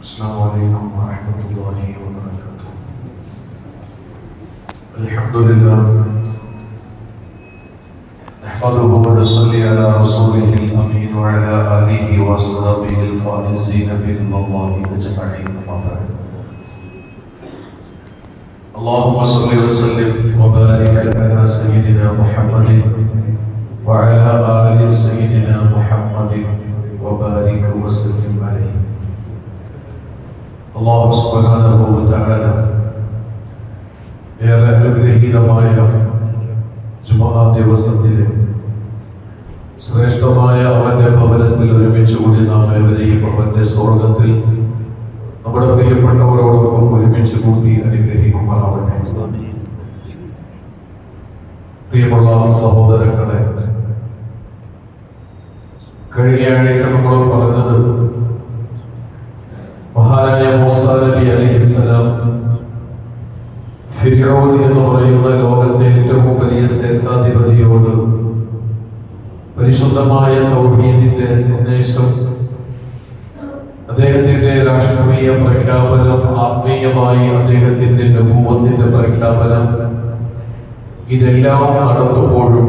السلام عليكم ورحمة الله وبركاته. الحمد لله نحمده ونصلي على رسوله الأمين وعلى آله وصحبه الفائزين برضا الله أجمعين. أما بعد، اللهم صل وسلم وبارك على سيدنا محمد وعلى آل سيدنا محمد وبارك وسلم عليه. അല്ലാഹു സുബ്ഹാനഹു വ തആല ഏറെ അനുഗ്രഹീതമായ ജുമുഅ ദിവസത്തിലെ ശ്രേഷ്ഠമായ അവന്റെ ഭവനത്തിൽ ഒരുമിച്ച് കൂടി നാം ഏവരെയും അവന്റെ സ്വർഗ്ഗത്തിൽ നമ്മുടെ പ്രിയപ്പെട്ടവരോടൊപ്പം ഒരുമിച്ച് കൂടി അനുഗ്രഹിക്കുമാറാവട്ടെ. പ്രിയമുള്ള സഹോദരങ്ങളെ, കഴിഞ്ഞ ആഴ്ച നമ്മൾ പറഞ്ഞത് മഹാനായ മൂസാ നബി അലൈഹിസ്സലാം ഫിർഔൻ എന്ന് പറയുന്ന ലോകത്തെ ഏറ്റവും വലിയ സ്വേച്ഛാധിപതിയോട് പരിശുദ്ധമായ തൗഹീദിന്റെ സന്ദേശം, അദ്ദേഹത്തിന്റെ രാഷ്ട്രീയ പ്രഖ്യാപനം, ആത്മീയമായി അദ്ദേഹത്തിന്റെ നബുവത്തിന്റെ പ്രഖ്യാപനം, ഇതെല്ലാം നടത്തുമ്പോഴും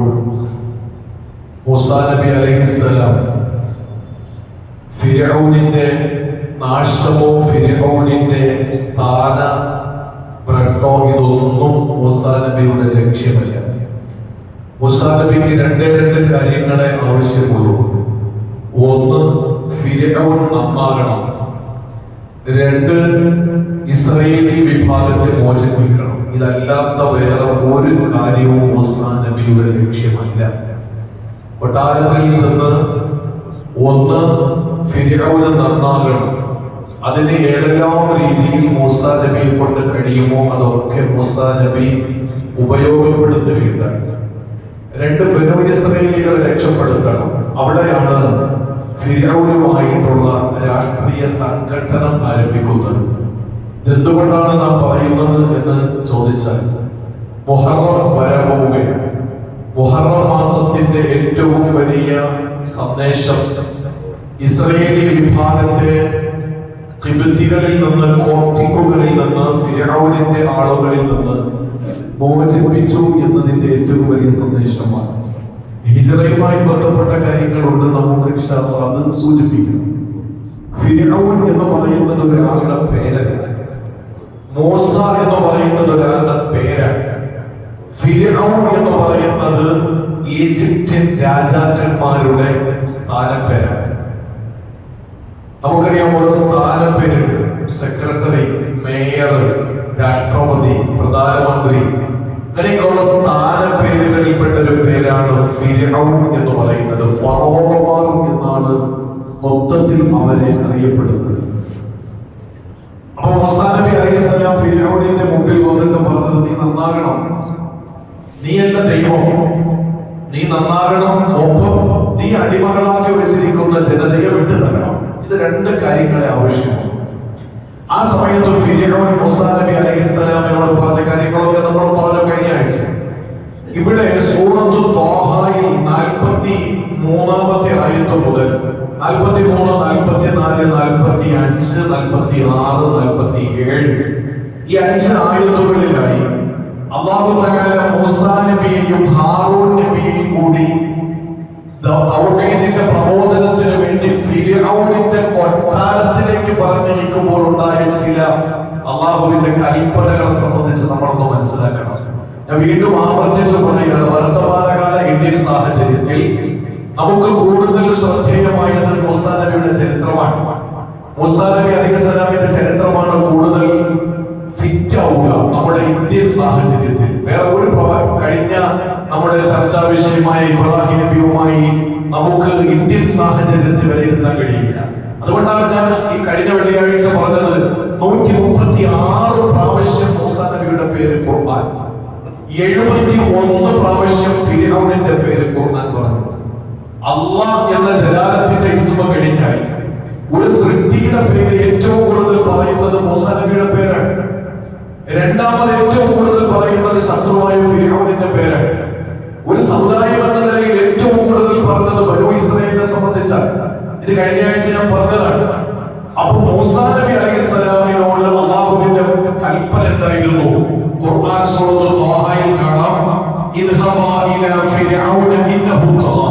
മൂസാ നബി അലൈഹിസ്സലാം ഫിർഔനിന്റെ നാശമോ ഫിർഔനിന്റെ സ്ഥാന ഭ്രഷ്ടോ ഇതൊന്നും മൂസാ നബിയുടെ ലക്ഷ്യമല്ല. മൂസാ നബിക്ക് രണ്ട് കാര്യങ്ങളെ ആവശ്യമുള്ളൂ. ഒന്ന്, ഫിർഔൻ നന്നാകണം. രണ്ട്, ഇസ്രായേലി വിഭാഗത്തെ മോചിപ്പിക്കണം. ഇതല്ലാത്ത വേറെ ഒരു കാര്യവും മൂസാ നബിയുടെ ലക്ഷ്യമല്ല. കൊട്ടാരത്തിൽ ചെന്ന് ഒന്ന് ഫിർഔന് നന്നാകണം, അതിന് ഏതെല്ലാം രീതിയിൽ മൂസാ നബിയെ കൊണ്ട് കഴിയുമോ അതൊക്കെ മൂസാ നബി ഉപയോഗപ്പെടുത്തുകയുണ്ടായി. രണ്ട്, ബനൂ ഇസ്രായേലികളെ രക്ഷപ്പെടുത്തണം. അവിടെയാണ് ഫിർഔനുമായിട്ടുള്ള രാഷ്ട്രീയ സംഘടനം ആരംഭിക്കുന്നത്. എന്തുകൊണ്ടാണ് നാം പറയുന്നത് എന്ന് ചോദിച്ചാൽ, മുഹറം വരാൻ പോവുകയാണ്. മുഹറം മാസത്തിന്റെ ഏറ്റവും വലിയ സന്ദേശം ഇസ്രായേലി വിഭാഗത്തെ ഖിബ്തികളിൽ നിന്ന്, കോപ്റ്റിക്കുകളിൽ നിന്ന്, ഫിർഔനിന്റെ ആളുകളിൽ നിന്ന് മോചിപ്പിച്ചു എന്നതിന്റെ ഏറ്റവും വലിയ സന്ദേശമാണ്. ഹിജ്റയുമായി ബന്ധപ്പെട്ട കാര്യങ്ങളുണ്ട്, നമുക്ക് ഇൻഷാ അല്ലാഹ് അത് സൂചിപ്പിക്കും. ഫിർഔൻ എന്ന് പറയുന്നത് ഒരാളുടെ പേരല്ല, മൂസ എന്ന് പറയുന്നത് ഒരാളുടെ പേരാണ്. ഫിർഔൻ എന്ന് പറയുന്നത് ഈജിപ്ഷ്യൻ രാജാക്കന്മാരുടെ സ്ഥാനപ്പേരാണ്. നമുക്കറിയാം, ഓരോ സ്ഥാനപ്പേരുണ്ട്. സെക്രട്ടറി, മേയർ, രാഷ്ട്രപതി, പ്രധാനമന്ത്രി, അങ്ങനെയൊക്കെയുള്ള സ്ഥാനപ്പേരുകളിൽപ്പെട്ട ഒരു പേരാണ് ഫിർഔൻ എന്ന് പറയുന്നത്. ഫറോവമാർ എന്നാണ് മൊത്തത്തിൽ അവരെ അറിയപ്പെടുന്നത്. അപ്പൊ മൂസാ നബി അലൈഹിസ്സലാം ഫിർഔനിന്റെ മുമ്പിൽ വന്നിട്ട് പറഞ്ഞത്, നീ നന്നാകണം, നീ എന്റെ ദൈവം, നീ നന്നാകണം, ഒപ്പം നീ അടിമകളാക്കി വെച്ചിരിക്കുന്ന ജനതയെ വിട്ടു തരണം. ഇത് രണ്ട് കാര്യങ്ങളെ ആവശ്യമാണ്. ആ സമയത്ത് ഫിർഔൻ മൂസാ നബി അലൈഹിസ്സലാമിനോട് പറഞ്ഞ കാര്യങ്ങളൊക്കെ നമ്മൾ പറഞ്ഞു കഴിഞ്ഞ ആഴ്ച. ഇവിടെ സൂറത്തു ത്വാഹയിൽ 43-ാമത്തെ ആയത്ത് മുതൽ 43, 44, 45, 46, 47 ഈ 5 ആയത്തുകളിലായി അല്ലാഹു തആല മൂസാ നബിയെയും ഹാറൂൻ നബിയെയും കൂടി തൗഹീദിന്റെ പ്രബോധനത്തിന് വേണ്ടി ഫിർഔനിന്റെ കൊട്ടാരത്തിലേക്ക് പറഞ്ഞയക്കുമ്പോൾ ഉണ്ടായ ചില അല്ലാഹുവിന്റെ കൽപ്പനകളെ സംബന്ധിച്ച് നമ്മളൊന്ന് മനസ്സിലാക്കണം. ഞാൻ വീണ്ടും ആവർത്തിച്ചു പറയുകയാണ്, വർത്തമാനകാല ഇന്ത്യൻ സാഹചര്യത്തിൽ നമുക്ക് കൂടുതൽ ശ്രദ്ധേയമായത് മൂസാ നബിയുടെ ചരിത്രമാണ്. മൂസാ നബി അലൈഹിസ്സലാമിന്റെ ചരിത്രമാണ് കൂടുതൽ ഫിറ്റ് ആവുക നമ്മുടെ ഇന്ത്യൻ സാഹചര്യത്തിൽ. വേറെ ഒരു കഴിഞ്ഞ നമ്മുടെ ചർച്ചാ വിഷയമായ ഇബ്രാഹിം നബിയുമായി നമുക്ക് ഇന്ത്യൻ സാഹചര്യത്തിൽ വിലയിരുത്താൻ കഴിയില്ല. അതുകൊണ്ടാണ് ഞാൻ ഈ കഴിഞ്ഞ വെള്ളിയാഴ്ച പറഞ്ഞത് 136 പ്രാവശ്യം മൂസാ നബിയുടെ പേര് ഖുർആൻ, 71 പ്രാവശ്യം ഫിർഔനിന്റെ പേര് ഖുർആൻ പറഞ്ഞു. അല്ലാഹ് എന്ന ജലാലത്തിന്റെ ഇസ്മ കഴിഞ്ഞാൽ ഒരു സൃഷ്ടിയുടെ പേര് ഏറ്റവും കൂടുതൽ പറയുന്നത് മൂസാ നബിയുടെ പേരാണ്. രണ്ടാമത് ഏറ്റവും കൂടുതൽ പറയുന്നത് ശത്രുവായ ഫിർഔനിന്റെ പേരാണ്. ഒരു സമുദായം എന്ന നിലയിൽ ഏറ്റവും കൂടുതൽ പറഞ്ഞത് ബനൂ ഇസ്രായേലിനെ സംബന്ധിച്ചാണ്. ഇത് കഴിഞ്ഞ ആഴ്ച ഞാൻ പറഞ്ഞതാണ്. അപ്പൊ മൂസാ നബി അലൈഹിസ്സലാമിനോട് അല്ലാഹുവിന്റെ കൽപ്പന എന്തായിരുന്നു? ഖുർആൻ സൂറത്തുൽ ത്വാഹയിൽ കാണാം, ഇദ്ഹബാ ഇലാ ഫിർഔന ഇന്നഹു തഗാ.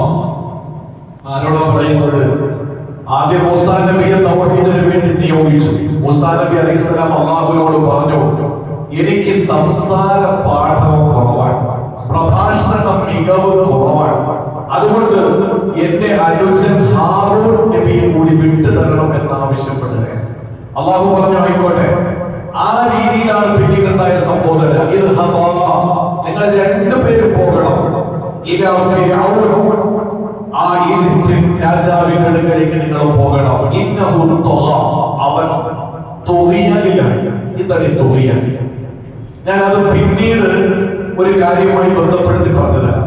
ആരോടാ പറയുന്നത്? ആദ്യം മൂസാ നബിയെ തൗഹീദിന് വേണ്ടി നിയോഗിച്ചു. മൂസാ നബി അലൈഹിസ്സലാം അല്ലാഹുവിനോട് പറഞ്ഞു, എനിക്ക് സംസാര പാഠം കുറവാണ്, പ്രഭാഷണ മികവ് കുറവാണ്, അതുകൊണ്ട് എന്റെ അനുജൻ ഹാറൂൻ നബിയെ കൂടി വിട്ടു തരണം എന്ന് ആവശ്യപ്പെടുകയാണ്. അല്ലാഹു പറഞ്ഞു, ആയിക്കോട്ടെ. ആ രീതിയിലാണ് പിന്നീടുണ്ടായ സംബോധന. നിങ്ങൾ രണ്ടുപേരും പോകണം, ഇലാ ഫിർഔൻ, ആ ഈജിപ്തിൻ രാജാവിന്റെ അടുക്കലേക്ക് നിങ്ങൾ പോകണം. ഇന്നഹു തഗാ, അവൻ തുഗിയനിലാണ്. എന്താണ് തുഗിയൻ? ഞാൻ അത് പിന്നീട് ഒരു കാര്യമായി ബന്ധപ്പെടുത്തി പറഞ്ഞുതരാം.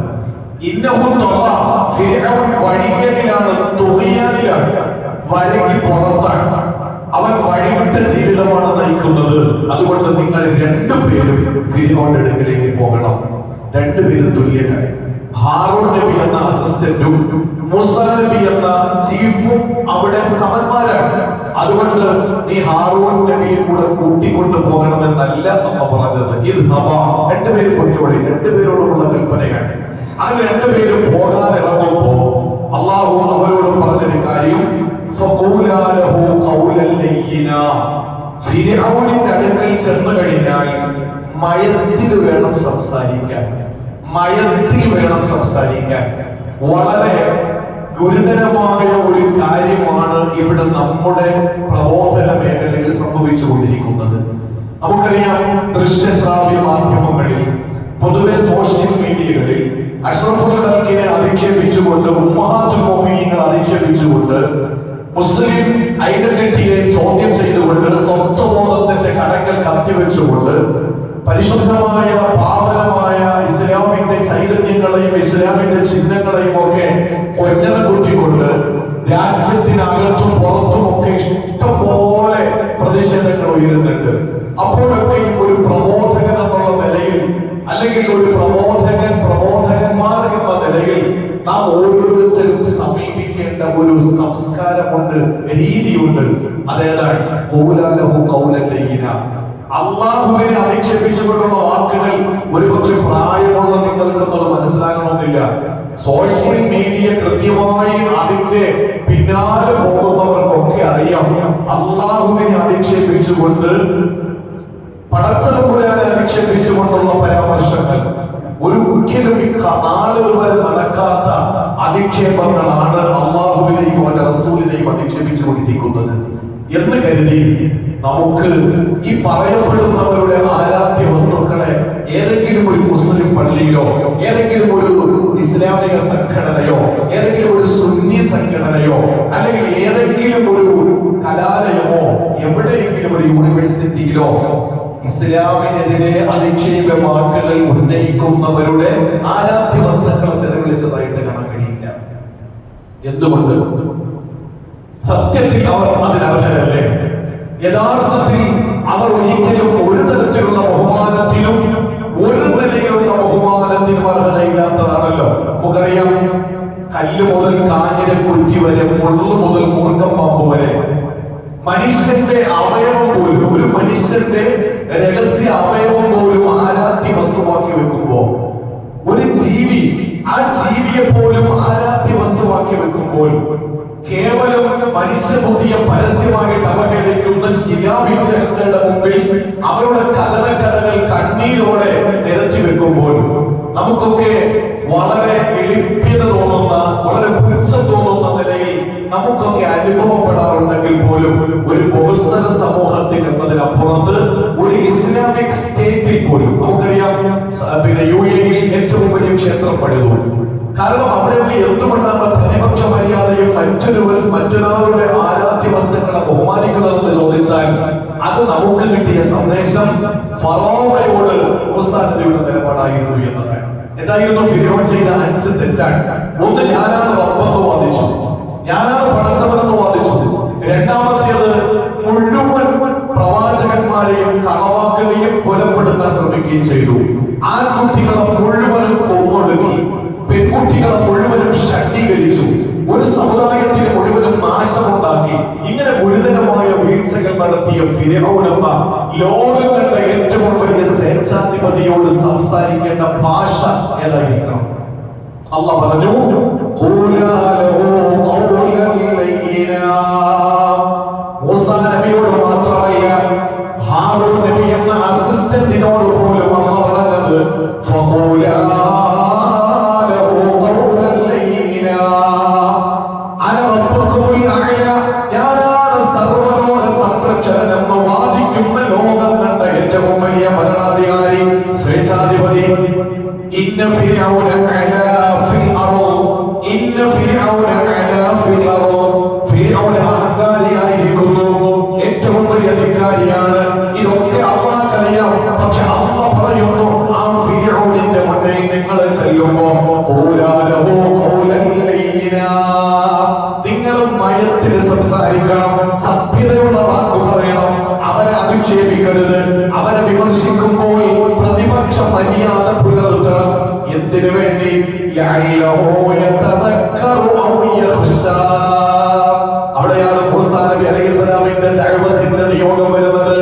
ഇന്നഹു തഗാ, ഫിർഔൻ വഴികേടിലാണ്, തുഗിയനിലാണ്, വഴിക്ക് പുറത്താണ്. അവൻ വഴിവിട്ട ജീവിതമാണ് നയിക്കുന്നത്. അതുകൊണ്ട് നിങ്ങൾ രണ്ടുപേരും ഫിർഔന്റെ അടുക്കലേക്ക് പോകണം. രണ്ടുപേരും തുല്യരായി. ഹാറൂൻ നബി എന്ന അസിസ്റ്റന്റും മൂസാ നബി എന്ന ചീഫും അവിടെ സമന്മാരാണ്. അതുകൊണ്ട് നീ ഹാറൂൻ നബിയെ കൂടെ കൂട്ടിക്കൊണ്ടു പോകണമെന്നല്ല അമ്മ പറഞ്ഞത്. രണ്ടുപേരും പൊയ്ക്കോളി, രണ്ടുപേരോടുമുള്ള കൽപ്പനയാണ്. അങ്ങനെ രണ്ടുപേരും പോകാൻ ഇറങ്ങുമ്പോ അള്ളാഹു അവരോട് പറഞ്ഞൊരു കാര്യം, ഫിർഔനിന്റെ അടുക്കൽ ചെന്നു കഴിഞ്ഞാൽ മയത്തിൽ വേണം സംസാരിക്കാൻ, മയത്തിൽ വേണം സംസാരിക്കാൻ. വളരെ ഗുരുതരമായ ഒരു കാര്യമാണ് ഇവിടെ നമ്മുടെ പ്രബോധന മേഖലയിൽ സംഭവിച്ചുകൊണ്ടിരിക്കുന്നത്. നമുക്കറിയാം, ദൃശ്യശ്രാവ്യ മാധ്യമങ്ങളിൽ, പൊതുവെ സോഷ്യൽ മീഡിയകളിൽ അഷ്റഫുൽ ഖൽഖിനെ അധിക്ഷേപിച്ചുകൊണ്ട്, ഉമ്മഹാത്തുൽ മുഅ്മിനീങ്ങളെ അധിക്ഷേപിച്ചുകൊണ്ട്, മുസ്ലിം ഐഡന്റിറ്റിയെ ചോദ്യം ചെയ്തുകൊണ്ട്, സ്വത്വബോധത്തിന്റെ കടക്കൽ കത്തിവെച്ചുകൊണ്ട്, പരിശുദ്ധമായ പാവനമായ ഇസ്ലാമിന്റെ ചൈതന്യങ്ങളെയും ഇസ്ലാമിന്റെ ചിഹ്നങ്ങളെയും ഒക്കെ കൊഞ്ഞന കൂട്ടിക്കൊണ്ട് രാജ്യത്തിനകത്തും പുറത്തുമൊക്കെ ഇഷ്ടംപോലെ പ്രതിഷേധങ്ങൾ ഉയരുന്നുണ്ട്. അപ്പോഴൊക്കെയും ഒരു പ്രബോധകൻ എന്നുള്ള നിലയിൽ, അല്ലെങ്കിൽ ഒരു പ്രബോധകന്മാർ എന്ന നിലയിൽ നാം ഓരോരുത്തരും സമീപിക്കേണ്ട ഒരു സംസ്കാരമുണ്ട്, രീതിയുണ്ട്. അതേതാണ്? അള്ളാഹുവിനെ അധിക്ഷേപിച്ചുകൊണ്ടുള്ള വാക്കുകൾ ഒരുപക്ഷെ പ്രായമുള്ള നിങ്ങൾക്കൊന്നും മനസ്സിലാകണമെന്നില്ല. സോഷ്യൽ മീഡിയ കൃത്യമായി അതിന്റെ പിന്നാലെ പോകുന്നവർക്കൊക്കെ അറിയാം, അള്ളാഹുവിനെ അധിക്ഷേപിച്ചുകൊണ്ട്, പടച്ചതമ്പുരാനെ അധിക്ഷേപിച്ചുകൊണ്ടുള്ള പരാമർശങ്ങൾ ഒരിക്കലും നാളുകൾ വരെ നടക്കാത്ത അധിക്ഷേപങ്ങളാണ് അള്ളാഹുവിനെയും അവന്റെ റസൂലിനെയും അധിക്ഷേപിച്ചുകൊണ്ടിരിക്കുന്നത് എന്ന് കരുതി നമുക്ക് ഈ പറയപ്പെടുന്നവരുടെ ആരാധ്യ വസ്തുക്കളെ ഏതെങ്കിലും ഒരു മുസ്ലിം പള്ളിയിലോ, ഏതെങ്കിലും ഒരു ഇസ്ലാമിക സംഘടനയോ, ഏതെങ്കിലും ഒരു സുന്നി സംഘടനയോ, അല്ലെങ്കിൽ ഏതെങ്കിലും ഒരു കലാലയമോ, എവിടെയെങ്കിലും ഒരു യൂണിവേഴ്സിറ്റിയിലോ ഇസ്ലാമിനെതിരെ അധിക്ഷേപവാക്കുകൾ ഉന്നയിക്കുന്നവരുടെ ആരാധ്യ വസ്തുക്കളെ നിലവിളിച്ചതായിട്ട് കാണാൻ കഴിയില്ല. എന്തുകൊണ്ട്? സത്യത്തിൽ അവർ അതിനർഹരല്ലേ? യഥാർത്ഥത്തിൽ അവർ ഒരിക്കലും ഒരു തരത്തിലുള്ള ബഹുമാനത്തിനും ഒരു നിലയിലുള്ള ബഹുമാനത്തിനും അർഹതയില്ലാത്തതാണല്ലോ. നമുക്കറിയാം, കല്ല് മുതൽ കാഞ്ഞിരക്കുറ്റി വരെ, മുള്ളു മുതൽ മൂർഖം പാമ്പ് വരെ, മനുഷ്യന്റെ അവയവം പോലും, ഒരു മനുഷ്യന്റെ രഹസ്യ അവയവം പോലും ആരാധ്യ വസ്തുവാക്കി വെക്കുമ്പോ, ഒരു ജീവി, ആ ജീവിയെ പോലും ആരാധ്യ വസ്തുവാക്കി വെക്കുമ്പോൾ, കേവലം മനുഷ്യബുദ്ധിയെ പരസ്യമായിട്ട് അവഹേളിക്കുന്ന ശിലാവിഗ്രഹങ്ങളുടെ മുമ്പിൽ അവരുടെ കഥകൾ കണ്ണീരോടെ നിരത്തി വെക്കുമ്പോൾ നമുക്കൊക്കെ വളരെ എളിപ്യത തോന്നുന്ന, വളരെ പുച്ഛം തോന്നുന്ന നിലയിൽ നമുക്കൊക്കെ അനുഭവപ്പെടാറുണ്ടെങ്കിൽ പോലും, ഒരു ബഹുസ്വര സമൂഹത്തിൽ എന്നതിനപ്പുറത്ത് ഒരു ഇസ്ലാമിക് സ്റ്റേറ്റിൽ പോലും നമുക്കറിയാം, പിന്നെ UAE ഏറ്റവും വലിയ ക്ഷേത്രം പണിതു. കാരണം അവിടെയൊക്കെ എന്തുകൊണ്ടാണ് പ്രതിപക്ഷ മര്യാദയും മറ്റൊരാളുടെ ആരാധ്യ വസ്തുക്കളെ ബഹുമാനിക്കുന്നതെന്ന് ചോദിച്ചാൽ, അത് നമുക്ക് കിട്ടിയ സന്ദേശം ഫറോവയോട് മൂസാ നബിയുടെ നിലപാടായിരുന്നു എന്നതാണ്. എന്തായിരുന്നു ഫിർഔൻ ചെയ്ത 5 തെറ്റാണ്? ഒന്ന്, ഞാനാണ് റബ്ബെന്ന് വാദിച്ചു, ഞാനാണ് പടച്ചവനെന്ന് വാദിച്ചു. രണ്ടാമത്തേത്, മുഴുവൻ പ്രവാചകന്മാരെയും കളവാക്കുകയും കൊലപ്പെടുത്താൻ ശ്രമിക്കുകയും ചെയ്തു. ആൺകുട്ടികളെ മുഴുവനും കൊന്നൊടുക്കി, പെൺകുട്ടികളെ മുഴുവനും ശക്തീകരിച്ചു, ഒരു സമുദായത്തിന് മുഴുവനും നാശമുണ്ടാക്കി. ഇങ്ങനെ ഗുരുതരമായ വീഴ്ചകൾ നടത്തിയ ഫിർഔൻ എന്ന ലോകം കണ്ട ഏറ്റവും വലിയ സ്വേച്ഛാധിപതിയോട് സംസാരിക്കേണ്ട ഭാഷ ഏതായിരിക്കണം? അല്ലാഹു പറഞ്ഞു, ഖൂലാ ലഹു ഖൗലൻ ലയ്യിനാ. മൂസാ നബിയോട് മാത്രമല്ല, ഹാറൂൻ നബി എന്ന അസിസ്റ്റന്റിനോട് പോലും അല്ലാഹു പറഞ്ഞത് ഫഖൂലാ ലഹു ഖൗലൻ ലയ്യിനാ അന റബ്ബുകുൽ അഅല. ഞാനാണ് സർവ്വലോക സംരക്ഷകൻ എന്ന് വാദിക്കുന്ന ലോകം കണ്ട ഏറ്റവും വലിയ ഭരണാധികാരി, സ്വേച്ഛാധിപതി. ഇന്ന ഫിർഔന അലാ ഫിൽ അർദ്, ഇന്ന ഫിർഔന അലാ ഫിൽ അർദ്. ഫിർഔൻ അഹങ്കാരിയായിരിക്കുന്നു, ഏറ്റവും വലിയ അധികാരിയാണ്. ഇതൊക്കെ അല്ലാഹുവിനറിയാം. പക്ഷെ അല്ലാഹു പറയുന്നു, ആ ഫിർഔനിന്റെ മുന്നിൽ നിങ്ങൾ ചെല്ലുമ്പോൾ ഖൂലാ ലഹു ഖൗലൻ ലയ്യിനാ, നിങ്ങൾ മയത്തിൽ സംസാരിക്കണം, സഭ്യതയുള്ള വാക്ക് പറയണം. അവരെ അധിക്ഷേപിക്കരുത്. അവരെ വിമർശിക്കുമ്പോൾ പ്രതിപക്ഷ മര്യാദ പുലർത്തണം. എന്തിനു വേണ്ടി? അവിടെയാണ് മൂസാ നബി അലൈഹിസ്സലാമിന്റെ ദഅവത്തിന്റെ നിയോഗം വരുന്നത്.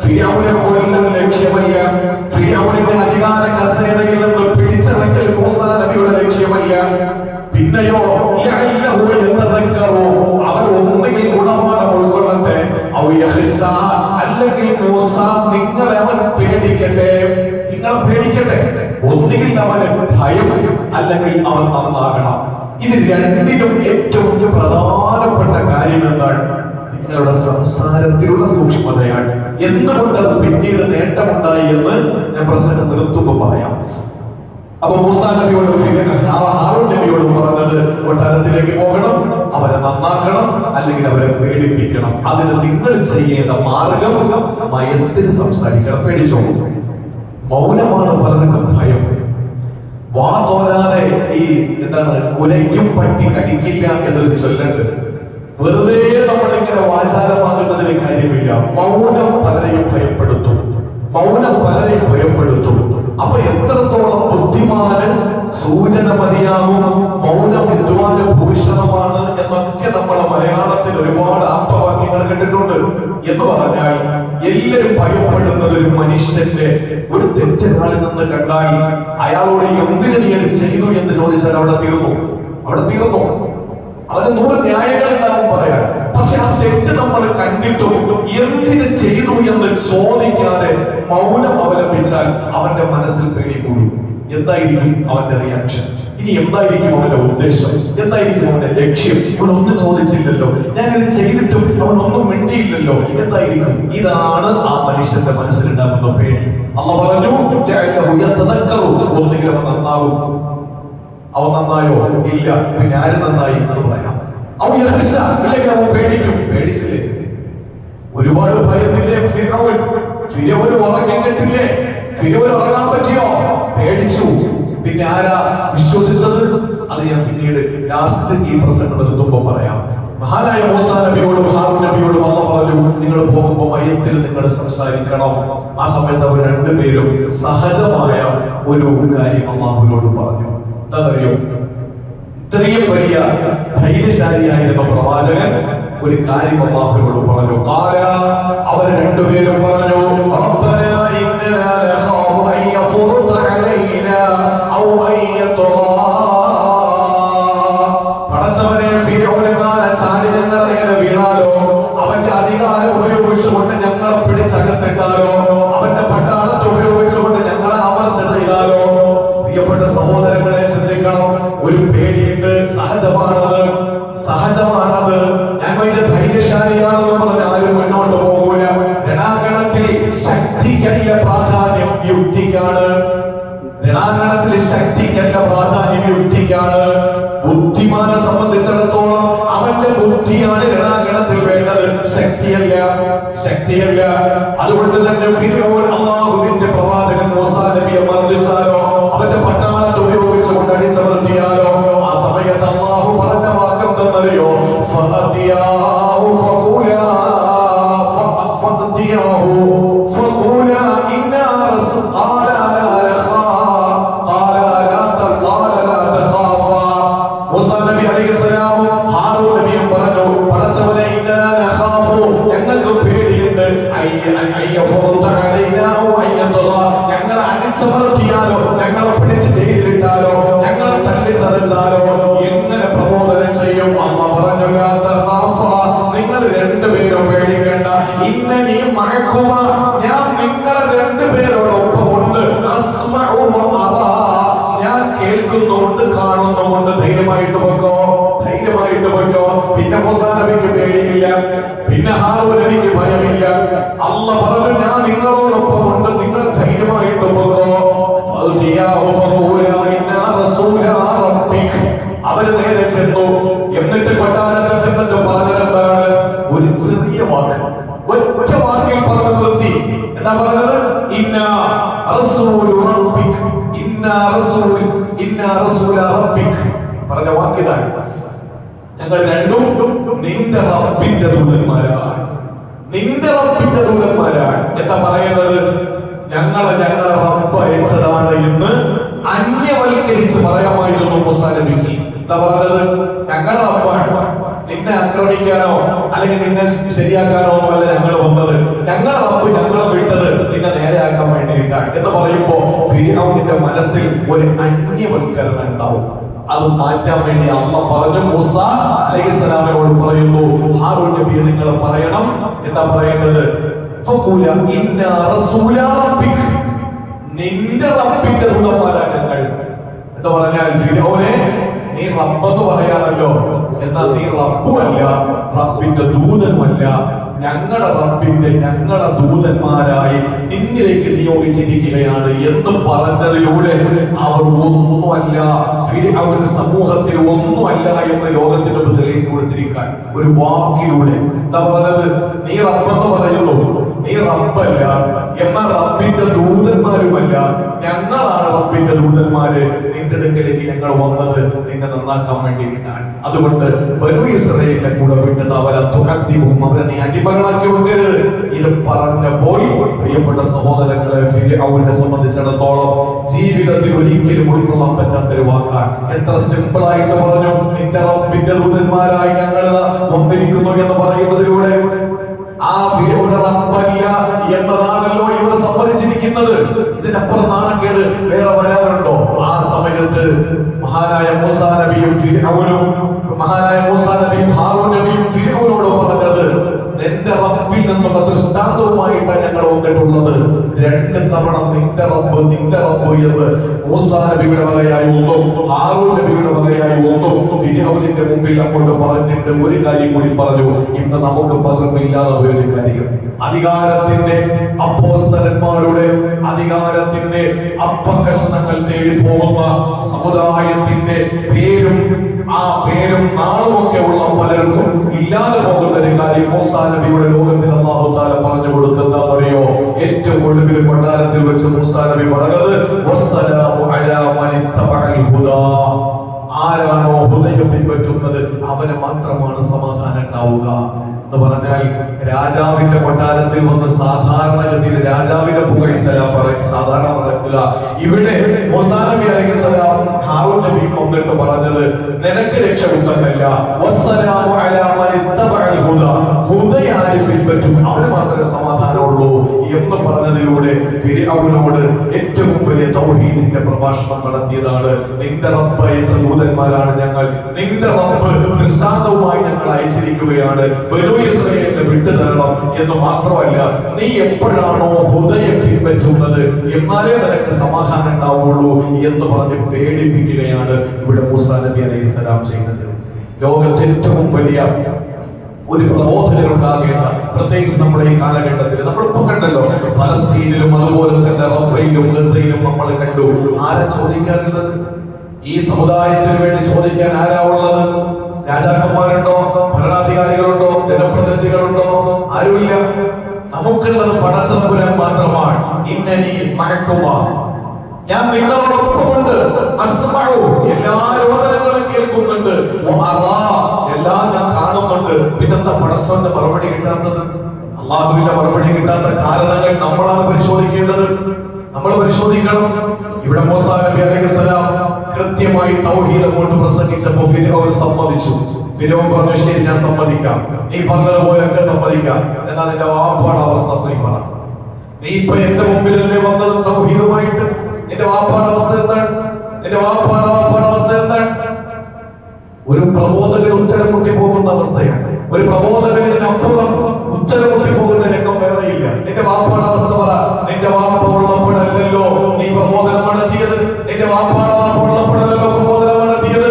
ഫിർഔനെ കൊല്ലാൻ ലക്ഷ്യമല്ല, ഫിർഔനിന്റെ അധികാര കസേരയിൽ നിന്ന് പിടിച്ചിറക്കൽ മൂസാ നബിയുടെ ലക്ഷ്യമല്ല. പിന്നെയോ അവർ ഒന്നുകിൽ ഗുണപാഠം ഉൾക്കൊള്ളട്ടെ, അല്ലെങ്കിൽ മൂസ നിങ്ങളെ അവൻ പേടിക്കട്ടെ, നിങ്ങളെ പേടിക്കട്ടെ. ഒന്നുകിൽ അവന് ഭയം, അല്ലെങ്കിൽ അവൻ നന്നാകണം. ഇത് രണ്ടിനും ഏറ്റവും പ്രധാനപ്പെട്ട കാര്യം എന്താണ്? നിങ്ങളുടെ സംസാരത്തിലുള്ള സൂക്ഷ്മതയാണ്. എന്തുകൊണ്ട് അത് പിന്നീട് നേട്ടമുണ്ടായി എന്ന് ഞാൻ പ്രസംഗം നിർത്തുമ്പോൾ പറയാം. അപ്പൊ മൂസാ നബിയോടും ഹാറൂൻ നബിയോടും പറഞ്ഞത്, കൊട്ടാരത്തിലേക്ക് പോകണം, അവരെ നന്നാക്കണം, അല്ലെങ്കിൽ അവരെ പേടിപ്പിക്കണം. അതിന് നിങ്ങൾ ചെയ്യേണ്ട മാർഗം മയത്തിൽ സംസാരിക്കണം. പേടിച്ചോ? മൗനമാണ് പലർക്കും ഭയം. വാ തോരാതെ ഈ എന്താണ് കുരയ്ക്കും പട്ടി കടിക്കില്ല എന്നൊരു ചൊല്ലുണ്ട്. വെറുതെ നമ്മളിങ്ങനെ വാചാലമാകുന്നതിന് കാര്യമില്ല. മൗനം പലരെയും ഭയപ്പെടുത്തും, മൗനം പലരെയും ഭയപ്പെടുത്തും. അപ്പൊ എത്രത്തോളം ബുദ്ധിമാന് സൂചന മതിയാകും, മൗനം വിദ്വാന് ഭൂഷണമാണ് എന്നൊക്കെ നമ്മളെ മലയാളത്തിൽ ഒരുപാട് ആപ്തവാക്യങ്ങൾ കേട്ടിട്ടുണ്ട്. എന്ന് പറഞ്ഞാൽ എല്ലാവരും ഭയപ്പെടുന്നത് ഒരു മനുഷ്യന്റെ ഒരു തെറ്റൊരാളിൽ നിന്ന് കണ്ടാൽ അയാളോട് എന്തിനു നീ അത് ചെയ്തു എന്ന് ചോദിച്ചാൽ അവിടെ തീർന്നു, അവിടെ തീർന്നു. അവന് 100 ന്യായങ്ങൾ ഉണ്ടാവും പറയാൻ. പക്ഷെ ആ തെറ്റ് നമ്മൾ കണ്ടിട്ടും എന്തിന് ചെയ്തു എന്ന് ചോദിക്കാതെ മൗനം അവലംബിച്ചാൽ അവന്റെ മനസ്സിൽ പേടി കൂടും. എന്തായിരിക്കും അവന്റെ റിയാക്ഷൻ? ഇനി എന്തായിരിക്കും അവന്റെ ഉദ്ദേശം? എന്തായിരിക്കും അവന്റെ ലക്ഷ്യം? അവനൊന്നും ചോദിച്ചില്ലല്ലോ, ഞാനിത് ചെയ്തിട്ടും അവനൊന്നും മിണ്ടിയില്ലല്ലോ, എന്തായിരിക്കും? ഇതാണ് ആ മനുഷ്യന്റെ മനസ്സിലുണ്ടാകുന്ന പേടി. അല്ലാഹു പറഞ്ഞു, ഒന്നുകിൽ അവൻ നന്നാവും. അവൻ നന്നായോ? ഇല്ല. പിന്നെ ആര് നന്നായി? അത് പറയാം. അല്ലെങ്കിൽ അവൻ പേടിക്കും. പേടിച്ചില്ലേ? ഒരുപാട് ഭയത്തില്ലേ ഫിർഔൻ? ഫിർഔൻ ഉറങ്ങാൻ കേട്ടില്ലേ? ഫിർഔൻ ഉറങ്ങാൻ പറ്റിയോ? പേടിച്ചു. പിന്നെ ആരാ വിശ്വസിച്ചത്? അത് ഞാൻ പിന്നീട് ലാസ്റ്റ് ഈ പ്രസംഗം നിർത്തുമ്പോ പറയാം. മഹാനായ മൂസാ നബിയോടും ഹാറൂൻ നബിയോടും അല്ലാഹു പറഞ്ഞു, നിങ്ങൾ പോകുമ്പോൾ മയത്തിൽ നിങ്ങൾ സംസാരിക്കണം. ആ സമയത്ത് അവർ രണ്ടുപേരും സഹജമായ ഒരു കാര്യം അല്ലാഹുവിനോട് പറഞ്ഞു. എന്താണെന്നറിയോ? ഇത്രയും വലിയ ധൈര്യശാലിയായിരുന്ന പ്രവാചകൻ ഒരു കാര്യം അല്ലാഹുവിനോട് പറഞ്ഞു. അവർ രണ്ടുപേരും പറഞ്ഞു, റബ്ബനാ ഇന്നനാ നഖാഫു അൻ യഫ്റുത അലൈനാ ഔ അൻ യത്ഗാ. പടച്ചവനെ, ഫിർഔനെങ്ങാനും ചാടി ഞങ്ങളെ നേരെ വീണാലോ, അവന്റെ അധികാരം ഉപയോഗിച്ചുകൊണ്ട് ഞങ്ങളെ പിടിച്ചകത്തിട്ടാലോ, അവന്റെ പട്ടാളത്തെ ഉപയോഗിച്ചുകൊണ്ട് ഞങ്ങളെ അമർച്ച ചെയ്താലോ. പ്രിയപ്പെട്ട സഹോദരങ്ങളെ, ചിന്തിക്കണം. ഒരു പേടിയുണ്ട്, സഹജമാണത്, സഹജമാണത്. ഞാൻ വലിയ ധൈര്യശാലിയാണെന്ന് പറഞ്ഞ് ആരും മുന്നോട്ട് പോകൂല. രണാങ്കണത്തിൽ ശക്തിക്കല്ല പ്രാധാന്യം, യുക്തിക്കാണ്. രണാങ്കണത്തിൽ ശക്തിക്കല്ല പ്രാധാന്യം, യുക്തിക്കാണ്. ബുദ്ധിമാനെ സംബന്ധിച്ചിടത്തോളം അവന്റെ ബുദ്ധിയാണ് രണാങ്കണത്തിൽ വേണ്ടത്, ശക്തിയല്ല, ശക്തിയല്ല. അതുകൊണ്ട് തന്നെ ഫിർഔൻ അല്ലാഹുവിന്റെ പ്രവാചകൻ മൂസാ നബിയെ മർദ്ദിച്ചാലോ, അവന്റെ പട്ടാളത്തെ ഉപയോഗിച്ചുകൊണ്ട് അടിച്ചമർത്തിയാലോ, ആ സമയത്ത് അല്ലാഹു പറഞ്ഞ വാക്കെന്തെന്നറിയോ? ഫഅതിയാഹു ഫഖൂലാ ഇന്നാ റസൂൽ ഖാല ലാ നഖാ ഖാല ലാ തഖാഫാ. മൂസാ നബി അലൈഹിസ്സലാമും ഹാറൂൻ നബിയും പറഞ്ഞു, പടച്ചവനെ, ഇന്നാ നഖാഫു, ഞങ്ങൾക്ക് ഞങ്ങളെ അടിച്ചമർത്തിയാലോ, ഞങ്ങളെ പിടിച്ച് ജയിലിട്ടാലോ, ഞങ്ങളെ തല്ലിച്ചതച്ചാലോ എങ്ങനെ പ്രബോധനം ചെയ്യും? അമ്മ പറഞ്ഞു, നിങ്ങൾ രണ്ടുപേരും പേടിക്കണ്ട, ഇന്നീ മഴക്കുമ, ഞാൻ നിങ്ങളെ രണ്ടുപേരോടൊപ്പമുണ്ട്. ഞാൻ കേൾക്കുന്നുണ്ട്, കാണുന്നുമുണ്ട്. ധൈര്യമായിട്ട് പോക്കോ, ധൈര്യമായിട്ട് പോക്കോ. പിന്നെ മൂസാ നബിക്ക് പേടിയില്ല, പിന്നെ ഹാറൂൻ നബിക്ക് ഭയമില്ല. അല്ലാഹ് പറഞ്ഞു, ഞാൻ നിങ്ങളോടൊപ്പമുണ്ട്, നിങ്ങൾ ധൈര്യമായിട്ട് പോകോ. അവര് നേരെ ചെന്നു. എന്നിട്ട് കൊട്ടാരത്തിൽ ചെന്നിട്ട് പറഞ്ഞതെന്താണ്? ഒരു ചെറിയ വാക്ക്, ഒറ്റ വാക്കിൽ പറഞ്ഞു നിർത്തി. എന്താ പറഞ്ഞത്? ഇന്നാ റസൂലു റബ്ബിക്, ഇന്നാ റസൂല റബ്ബിക്. പറഞ്ഞ വാക്കിതാണ്, ഞങ്ങൾ രണ്ടും നിന്റെ റബ്ബിന്റെ ദൂതന്മാരാണ്, നിന്റെ റബ്ബിന്റെ ദൂതന്മാരാണ്. എന്താ പറയുന്നത്? ഞങ്ങളെ റബ്ബ് അയച്ചതാണ് എന്ന് അന്യവൽക്കരിച്ച് പറയാമായിരുന്നു മൂസാ നബിക്ക്. എന്താ പറഞ്ഞത്? ഞങ്ങളുടെ റബ്ബാണ്, നിന്നെ ആക്രമിക്കാനോ അല്ലെങ്കിൽ നിന്നെ ശരിയാക്കാനോ ഒന്നുമല്ല ഞങ്ങൾ വന്നത്. ഞങ്ങളുടെ റബ്ബ് ഞങ്ങളെ വിട്ടത് നിന്നെ നേരെയാക്കാൻ വേണ്ടിയിട്ടാണ് എന്ന് പറയുമ്പോ ഫിർഔനിന്റെ മനസ്സിൽ ഒരു അന്യവൽക്കരണം ഉണ്ടാവും. അത് മാറ്റാൻ വേണ്ടി അല്ലാഹ് പറഞ്ഞു, മൂസ അലൈഹിസ്സലാമിനോട് പറയുന്നു, ഹാറൂൻ നബിയെ നിങ്ങൾ പറയണം. എന്താ പറയേണ്ടത്? ഫഖൂല ഇന്നാ റസൂല റബ്ബിക്, നിന്റെ റബ്ബിന്റെ ദൂതന്മാരാണ് ഞങ്ങൾ. എന്ന് പറഞ്ഞാൽ ഫിർഔനെ, നീ റബ്ബെന്ന് പറയാനല്ലോ, എന്നാൽ നീ റബ്ബുമല്ല, റബ്ബിന്റെ ദൂതനുമല്ല. ഞങ്ങളെ ദൂതന്മാരായി നിന്നിലേക്ക് നിയോഗിച്ചിരിക്കുകയാണ് എന്ന് പറഞ്ഞതിലൂടെ അവർ ഒന്നുമല്ല, ഫിർഔൻ സമൂഹത്തിൽ ഒന്നുമല്ല എന്ന് ലോകത്തിന് തെളിയിച്ചു കൊടുത്തിരിക്കാൻ ഒരു വാക്കിലൂടെ. എന്താ പറഞ്ഞത്? നീ റബ്ബെന്ന് പറയുന്നു, നീ റബ്ബല്ല, എന്നാൽ റബ്ബിന്റെ ദൂതന്മാരുമല്ല. ഞങ്ങളാണ് റബ്ബിന്റെ ദൂതന്മാര്. നിന്റെ അടുക്കലേക്ക് ഞങ്ങൾ വന്നത് നിന്നെ നന്നാക്കാൻ വേണ്ടിയിട്ടാണ്. അതുകൊണ്ട് ബനൂ ഇസ്രായേലിനെ കൂടെ വിട്ടത് അവരെ തുകത്തിവും, അവരെ നീ അടിമകളാക്കി വെക്കരുത്. ഇത് പറഞ്ഞപ്പോൾ പ്രിയപ്പെട്ട സഹോദരങ്ങളെ, ഫിർഔനെ സംബന്ധിച്ചിടത്തോളം ജീവിതത്തിൽ ഒരിക്കലും ഉൾക്കൊള്ളാൻ പറ്റാത്തൊരു വാക്കാണ്. എത്ര സിമ്പിൾ ആയിട്ട് പറഞ്ഞു, നിന്റെ റബ്ബിന്റെ ദൂതന്മാരായി ഞങ്ങൾ വന്നിരിക്കുന്നു എന്ന് പറയുന്നതിലൂടെ ആ ഫിർഔന്റെ റബ്ബല്ല എന്നതാണല്ലോ ഇവർ സമ്മതിച്ചിരിക്കുന്നത്. ഇതിനപ്പുറം നാണക്കേട് വേറെ വരാനുണ്ടോ? ആ സമയത്ത് മഹാനായ മൂസാ നബിയും ഹാറൂൻ നബിയും ഫിർഔനോട് പറഞ്ഞത്, നിന്റെ റബ്ബിൽ നിന്നുള്ള ദൃഷ്ടാന്തവുമായിട്ടാണ് ഞങ്ങൾ വന്നിട്ടുള്ളത്. രണ്ട് തവണ നിന്റെ റബ്ബ് എന്ന് മൂസാ നബിയുടെ വകയായി ഒന്നും ഹാറൂൻ നബിയുടെ വകയായി ഒന്നും ഫിർഔനിന്റെ മുമ്പിൽ അങ്ങോട്ട് പറഞ്ഞിട്ട് ഒരു കാര്യം കൂടി പറഞ്ഞു. ഇന്ന് നമുക്ക് പകർന്നില്ലാതെ ഒരു കാര്യം, അധികാരത്തിന്റെ അപ്പോസ്തലന്മാരുടെ അധികാരത്തിന്റെ അപ്പകഷ്ണങ്ങൾ തേടി പോകുന്ന സമുദായത്തിന്റെ പേരും ആ പേരും നാളുമൊക്കെ ഉള്ള പലർക്കും ഇല്ലാതെ പോകുന്ന ഒരു കാര്യം മൂസാ നബിയുടെ ലോകത്തിൽ അല്ലാഹു തആല പറഞ്ഞു കൊടുത്തതാണെന്നറിയോ? ഏറ്റവും ഒടുവിൽ കൊട്ടാരത്തിൽ വെച്ച് മൂസാ നബി പറഞ്ഞത്, വസ്സലാമു അലാ മനിത്തബഅൽ ഹുദാ. ആരാണോ ഹുദയെ പിൻപറ്റുന്നത് അവന് മാത്രമാണ് സമാധാനം ഉണ്ടാവുക എന്ന് പറഞ്ഞാൽ, രാജാവിന്റെ കൊട്ടാരത്തിൽ വന്ന് സാധാരണഗതിയിൽ രാജാവിന്റെ പുകഴ്ത്തല പറയും സാധാരണ നടക്കുക. ഇവിടെ മൂസാ നബി അലൈഹിസ്സലാം ഹാറൂൻ നബി വന്നിട്ട് പറഞ്ഞത്, നിനക്ക് രക്ഷപ്പെട്ടല്ല, വസ്സലാമു അലാ മനിത്തബഅൽ ഹുദാ, ഹുദയെ പിൻപറ്റും അവന് മാത്രമേ സമാധാനമുള്ളൂ എന്ന് പറഞ്ഞതിലൂടെ ഫിർഔനോട് ഏറ്റവും വലിയ തൗഹീദിന്റെ പ്രഭാഷണം നടത്തിയതാണ്. നിന്റെ റബ്ബ് അയച്ച ദൂതന്മാരാണ് ഞങ്ങൾ, നിന്റെ റബ്ബ് ദൃഷ്ടാന്തവുമായി ഞങ്ങൾ അയച്ചിരിക്കുകയാണ്, ബനൂ ഇസ്രായേലിനെ വിട്ടുതരണം എന്ന് മാത്രമല്ല, നീ എപ്പോഴാണോ ഹുദയെ പിൻപറ്റുന്നത് എന്നാലേ നിനക്ക് സമാധാനം ഉണ്ടാവുള്ളൂ എന്ന് പറഞ്ഞ് പേടിപ്പിക്കുകയാണ് ഇവിടെ മൂസാ നബി അലൈഹിസ്സലാം ചെയ്തത്. ലോകത്തെ ഏറ്റവും വലിയ ഒരു പ്രബോധനം ഉണ്ടാകേണ്ട, പ്രത്യേകിച്ച് നമ്മുടെ ഈ കാലഘട്ടത്തിൽ നമ്മളിപ്പോ കണ്ടല്ലോ, ഫലസ്തീനിലും അതുപോലെ തന്നെ റഫയിലും ഗസയിലും നമ്മൾ കണ്ടു. ആരാ ചോദിക്കാറുള്ളത്? ഈ സമുദായത്തിന് വേണ്ടി ചോദിക്കാൻ ആരാ ഉള്ളത്? രാജാക്കന്മാരുണ്ടോ? ഭരണാധികാരികളുണ്ടോ? ജനപ്രതിനിധികളുണ്ടോ? ആരുമില്ല. നമുക്കുള്ളത് പടച്ചതമ്പുരാൻ മാത്രമാണ്. ഇന്നനി മഅകുമാ, ഞാൻ നിങ്ങളോടൊപ്പമുണ്ട്. അസ്മഉ, എല്ലാ രോദനങ്ങളും കേൾക്കുന്നുണ്ട്. വഅറാ, എല്ലാം ഞാൻ കാണുന്നുണ്ട്. പിന്നെന്താ പടച്ചവന്റെ മറുപടി കിട്ടാത്തത്? അല്ലാഹുവിന്റെ മറുപടി കിട്ടാത്ത കാരണങ്ങൾ നമ്മളാണ് പരിശോധിക്കേണ്ടത്. നമ്മൾ പരിശോധിക്കണം. ഇവിടെ മൂസാ നബി അലൈഹിസ്സലാം കൃത്യമായി തൗഹീദ് കൊണ്ട് പ്രസംഗിച്ചപ്പോൾ ഫിർഔൻ സമ്മതിച്ചു. ഫിർഔൻ പറഞ്ഞു, ശരി ഞാൻ സമ്മതിക്കാം, നീ പറഞ്ഞതുപോലെയൊക്കെ സമ്മതിക്കാം, എന്നാൽ നിന്റെ വാപ്പാടെ അവസ്ഥ നീ പറ. നീ ഇപ്പൊ എന്റെ മുമ്പിലല്ലേ വന്നത് തൗഹീദുമായിട്ട്, നിന്റെ വാപ്പാടെ അവസ്ഥ എന്താണ്? നിന്റെ വാപ്പാടെ അവസ്ഥ എന്താണ്? ഒരു പ്രബോധകൻ ഉത്തരം മുട്ടി പോകുന്ന അവസ്ഥയാണ്. ഒരു പ്രബോധകനപ്പുറം ഉത്തരം മുട്ടി പോകുന്ന രംഗം വേറെയില്ല. നിന്റെ വാപ്പാടെ അവസ്ഥ പറ. നിന്റെ വാപ്പ ഉള്ളപ്പോഴല്ലോ നീ പ്രബോധനം നടത്തിയത്, നിന്റെ വാപ്പാടെ വാപ്പ ഉള്ളപ്പോഴല്ലോ പ്രബോധനം നടത്തിയത്.